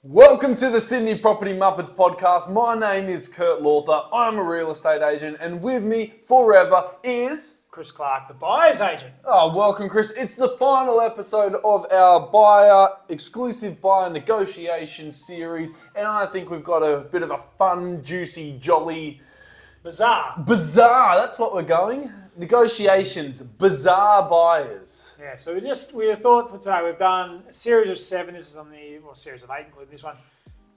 Welcome to the Sydney Property Muppets podcast. My name is Kurt Lawther. I'm a real estate agent, and with me forever is Chris Clark, the buyer's agent. Oh, welcome, Chris. It's the final episode of our exclusive buyer negotiation series, and I think we've got a bit of a fun, juicy, jolly, Bizarre. That's what we're going. Negotiations, bizarre buyers. Yeah, so we thought for today we've done a series of 7. This is on series of 8, including this one.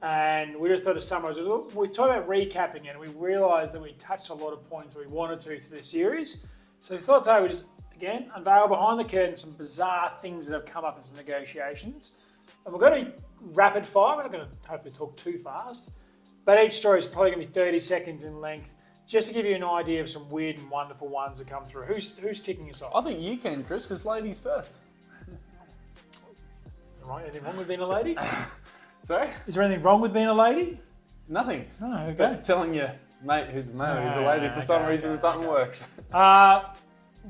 And we just thought to summarise it. We talked about recapping it, and we realised that we touched a lot of points we wanted to through the series. So we thought today we just, again, unveil behind the curtain some bizarre things that have come up in some negotiations. And we're going to rapid fire. We're not going to hopefully talk too fast. But each story is probably going to be 30 seconds in length, just to give you an idea of some weird and wonderful ones that come through. Who's kicking us off? I think you can, Chris, because ladies first. Right, anything wrong with being a lady? Sorry? Is there anything wrong with being a lady? Nothing. Oh, okay. But telling your mate who's a male who's a lady for some reason something works.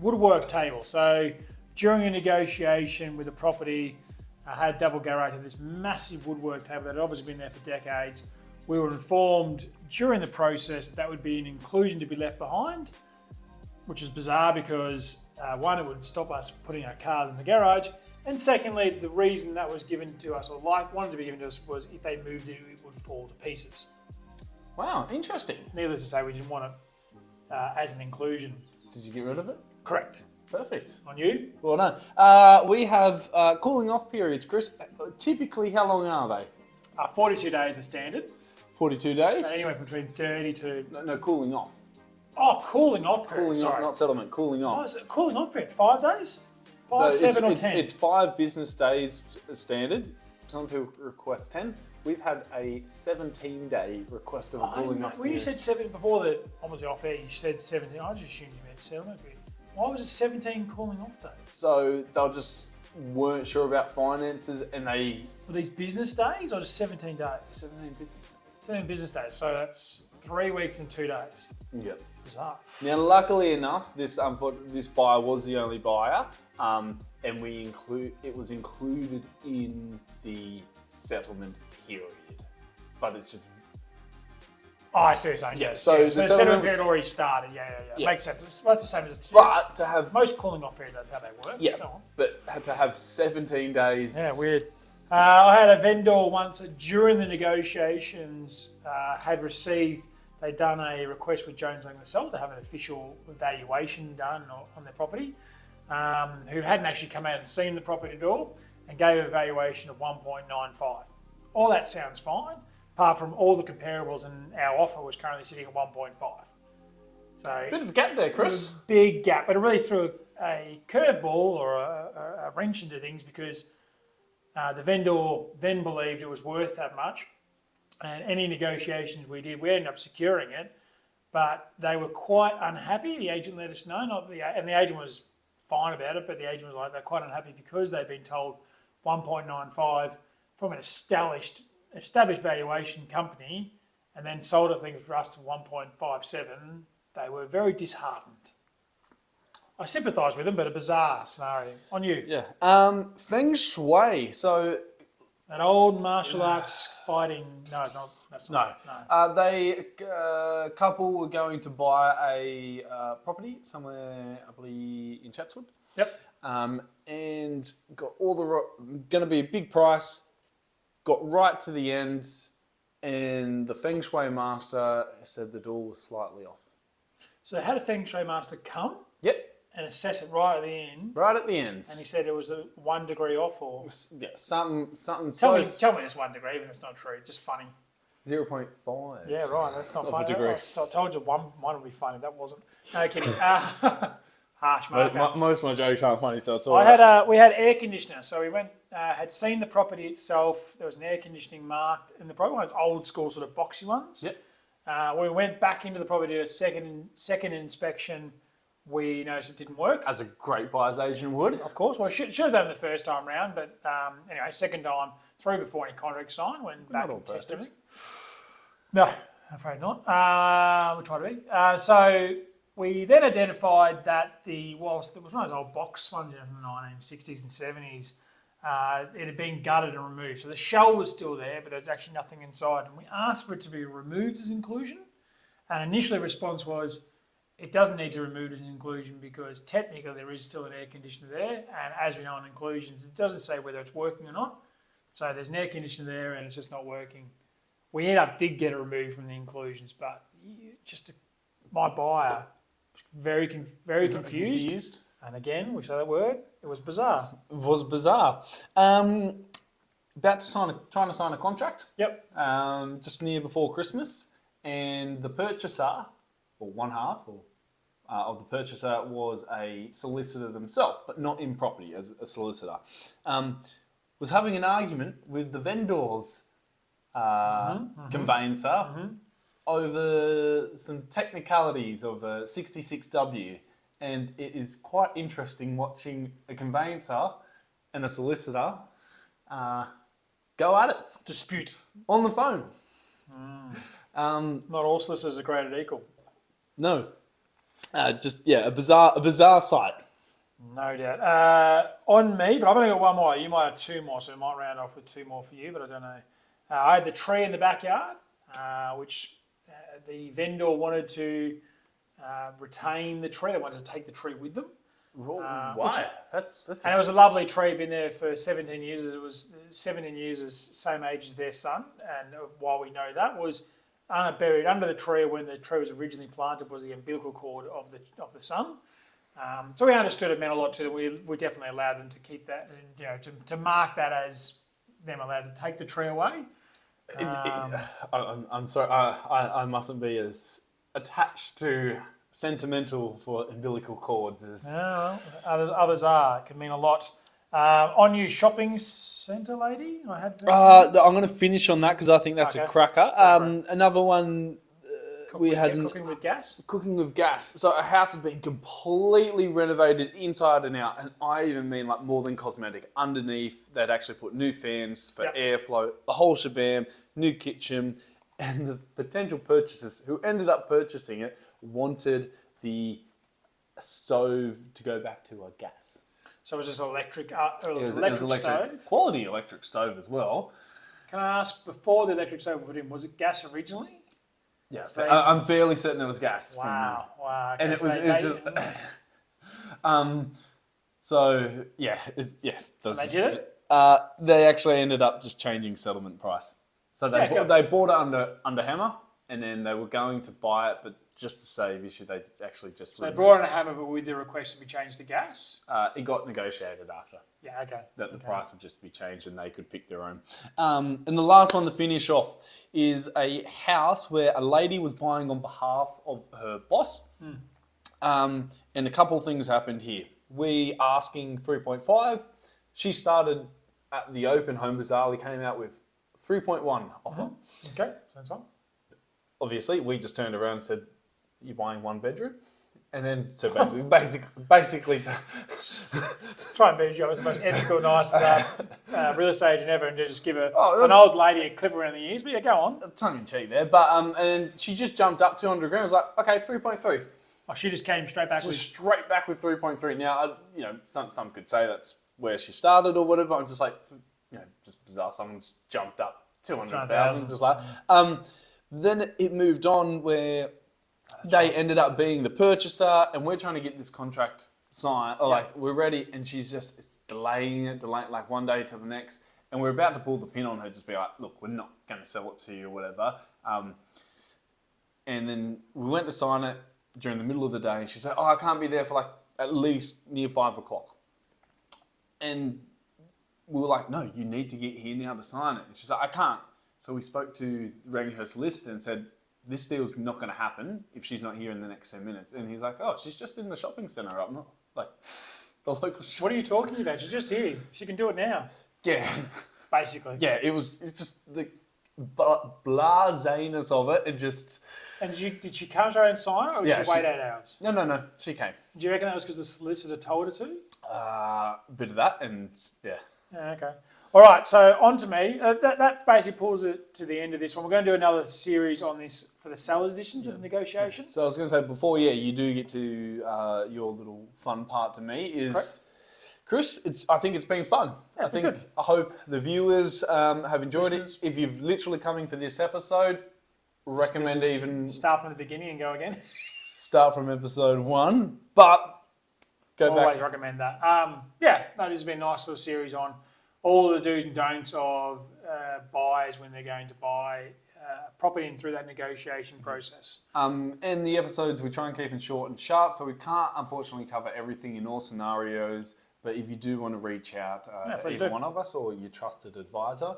Woodwork table. So during a negotiation with a property, I had a double garage with this massive woodwork table that had obviously been there for decades. We were informed during the process that would be an inclusion to be left behind, which is bizarre because one, it would stop us putting our cars in the garage, and secondly, the reason that was given to us, or wanted to be given to us, was if they moved it, it would fall to pieces. Wow, interesting. Needless to say, we didn't want it as an inclusion. Did you get rid of it? Correct. Perfect. On you? Well, no. We have cooling off periods, Chris. Typically, how long are they? 42 days are standard. 42 days? Anywhere between 30 to... No, cooling off. Oh, cooling off period. Cooling off, not settlement, cooling off. Oh, is it cooling off period? 5 days? 5, 7 or 10? It's 5 business days standard. Some people request 10. We've had a 17-day request of a cooling off period. When you said 7 before that, obviously off air, you said 17. I just assumed you meant settlement period. Why was it 17 cooling off days? So they just weren't sure about finances, and they... Were these business days or just 17 days? 17 business days. 17 business days, so that's 3 weeks and 2 days. Yeah. Bizarre. Now, luckily enough, this buyer was the only buyer, and it was included in the settlement period, but it's just... Oh, I see what you're saying. Yeah, so the settlement period was... already started. Yeah. Makes sense. It's the same as a 2. But to have... Most cooling off period, that's how they work. Yeah, but had to have 17 days... Yeah, weird. I had a vendor once during the negotiations had received, they'd done a request with Jones Lang themselves to have an official valuation done on their property, who hadn't actually come out and seen the property at all, and gave a valuation of 1.95. All that sounds fine, apart from all the comparables, and our offer was currently sitting at 1.5. So bit of a gap there, Chris. Big gap, but it really threw a curveball or a wrench into things because the vendor then believed it was worth that much, and any negotiations we did, we ended up securing it, but they were quite unhappy. The agent let us know, and the agent was fine about it, but the agent was like, they're quite unhappy because they'd been told 1.95 from an established valuation company, and then sold it things for us to 1.57. They were very disheartened. I sympathise with them, but a bizarre scenario. On you. Yeah. Feng Shui. So that old martial arts fighting. No, that's not. No. They couple were going to buy a property somewhere, I believe, in Chatswood. Yep. And got all going to be a big price. Got right to the end, and the Feng Shui Master said the door was slightly off. So they had a Feng Shui Master come. Yep. And assess it right at the end. Right at the end. And he said it was 1 degree off, or... Yeah, something Tell me it's 1 degree, even if it's not true. Just funny. 0.5. Yeah, right. That's not funny. A degree. I told you one would be funny. That wasn't. No kidding. Harsh marker. Most of my jokes aren't funny, so it's all right. We had air conditioner. So we went, had seen the property itself. There was an air conditioning marked in the property. One of those old school sort of boxy ones. Yep. We went back into the property to a second inspection. We noticed it didn't work. As a great buyer's agent would. Of course. Well, I should have done it the first time round, but anyway, second time, through before any contract signed, went back and tested everything. No, I'm afraid not. We try to be. So we then identified that whilst it was one of those old box ones from the 1960s and 70s, it had been gutted and removed. So the shell was still there, but there was actually nothing inside. And we asked for it to be removed as inclusion. And initially the response was, it doesn't need to remove as an inclusion because technically there is still an air conditioner there. And as we know on inclusions, it doesn't say whether it's working or not. So there's an air conditioner there and it's just not working. We did get it removed from the inclusions, but my buyer was very confused. And again, we say that word, it was bizarre. It was bizarre. Trying to sign a contract. Yep. Just near before Christmas, and the purchaser, or one half, of the purchaser was a solicitor themselves, but not in property as a solicitor. Was having an argument with the vendor's conveyancer over some technicalities of a 66W. And it is quite interesting watching a conveyancer and a solicitor go at it. Dispute. On the phone. Not all solicitors are created equal. No. A bizarre sight. No doubt. On me, but I've only got one more. You might have two more, so we might round off with two more for you, but I don't know. I had the tree in the backyard, which the vendor wanted to retain the tree. They wanted to take the tree with them. Why? And it was a lovely tree, been there for 17 years. It was 17 years, as same age as their son. And while we know that, was buried under the tree when the tree was originally planted was the umbilical cord of the son. So we understood it meant a lot to them. We definitely allowed them to keep that, and, to mark that as them allowed to take the tree away. I'm sorry, I mustn't be as attached to sentimental for umbilical cords as... Others are. It can mean a lot. On you shopping centre, lady? I'm going to finish on that because I think that's a cracker. Another one... Cooking with gas? Cooking with gas. So a house has been completely renovated inside and out, and I even mean like more than cosmetic. Underneath, they'd actually put new fans for airflow, the whole shebang, new kitchen, and the potential purchasers who ended up purchasing it wanted the stove to go back to a gas. So was this electric? It was electric stove? Quality electric stove as well. Can I ask, before the electric stove was put in, was it gas originally? Yeah, I'm fairly certain it was gas. Wow. Okay. And it was just... so, yeah. They did it? They actually ended up just changing settlement price. So they bought it under hammer, and then they were going to buy it, but just to save issue, they actually just... So they brought in a hammer, but with the request to be changed to gas? It got negotiated after. Yeah, okay. That the price would just be changed and they could pick their own. And the last one to finish off is a house where a lady was buying on behalf of her boss. And a couple of things happened here. We asking 3.5. She started at the open home bizarrely, came out with 3.1 offer. Okay, sounds fine. Obviously, we just turned around and said, "You're buying one bedroom?" And then, so basically to try and be the most ethical, nice real estate agent ever, and just give an old lady a clip around the ears. But yeah, go on. Tongue in cheek there, but and she just jumped up 200 grand. I was like, okay, 3.3. Oh, she just came straight back. Straight back with 3.3. Now, some could say that's where she started or whatever. I'm just like, just bizarre. Someone's jumped up 200,000. Just like, then it moved on where they ended up being the purchaser, and we're trying to get this contract signed. Like, we're ready, and she's just delaying like one day to the next, and we're about to pull the pin on her, just be like, look, we're not going to sell it to you or whatever. And then we went to sign it during the middle of the day, and she said, I can't be there for like at least near 5 o'clock. And we were like, no, you need to get here now to sign it. And she's like, I can't. So we rang her solicitor and said, this deal's not going to happen if she's not here in the next 10 minutes. And he's like, oh, she's just in the shopping centre up north. Like, the local shop. What are you talking about? She's just here. She can do it now. Yeah. Basically. Yeah, it's just the blaseness of it. It just... And did she come to her and sign it, or did she wait 8 hours? No, she came. Do you reckon that was because the solicitor told her to? A bit of that, and yeah. Yeah, okay. All right, so on to me. That basically pulls it to the end of this one. We're going to do another series on this for the seller's edition to the negotiation. So I was going to say, before, you do get to your little fun part to me is Chris, I think it's been fun. Yeah, good. I hope the viewers have enjoyed Listeners. it. If you've literally come in for this episode, recommend even Start from the beginning and go again. start from episode 1, but go Always back. recommend that. This has been a nice little series on all the do's and don'ts of buyers when they're going to buy property and through that negotiation process. And the episodes we try and keep them short and sharp, so we can't unfortunately cover everything in all scenarios. But if you do want to reach out to either one of us or your trusted advisor,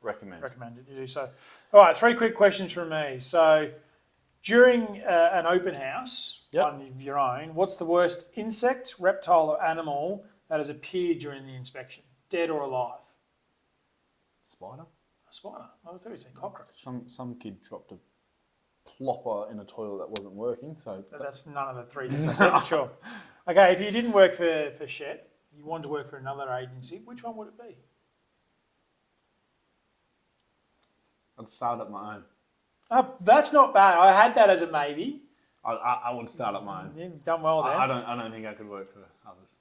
recommend Recommend it you do so. All right, 3 quick questions from me. So, during an open house on your own, what's the worst insect, reptile, or animal that has appeared during the inspection, dead or alive? Spider. A spider. I thought you said cockroach. Some kid dropped a plopper in a toilet that wasn't working, so That's none of the 3 things I said, for sure. Okay, if you didn't work for Shed, you wanted to work for another agency, which one would it be? I'd start at my own. That's not bad. I had that as a maybe. I would start at my own. You've done well there. I don't think I could work for others.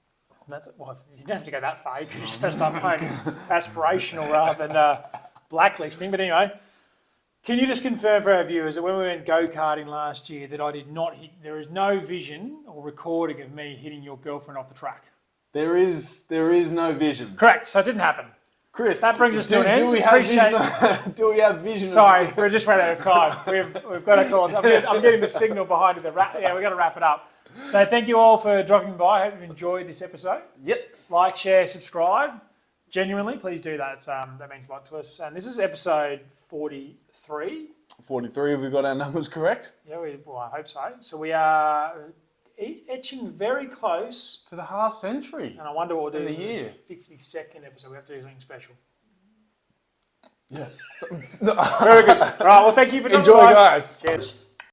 You don't have to go that far. You can just start my own aspirational rather than blacklisting. But anyway, can you just confirm for our viewers that when we went go-karting last year that I did not hit, there is no vision or recording of me hitting your girlfriend off the track? There is no vision. Correct. So it didn't happen. Chris, That brings us to an end. Do we have vision? Do we have vision? Sorry, we're just running out of time. We've got to call. I'm getting the signal behind it. We've got to wrap it up. So thank you all for dropping by. I hope you've enjoyed this episode. Yep. Like, share, subscribe. Genuinely, please do that. That means a lot to us. And this is episode 43. 43. Have we got our numbers correct? Yeah, I hope so. So we are etching very close To the half century. and I wonder what we'll do In the year. 52nd episode. We have to do something special. Yeah. Very good. All right, well, thank you for dropping Enjoy, by. guys. Cheers.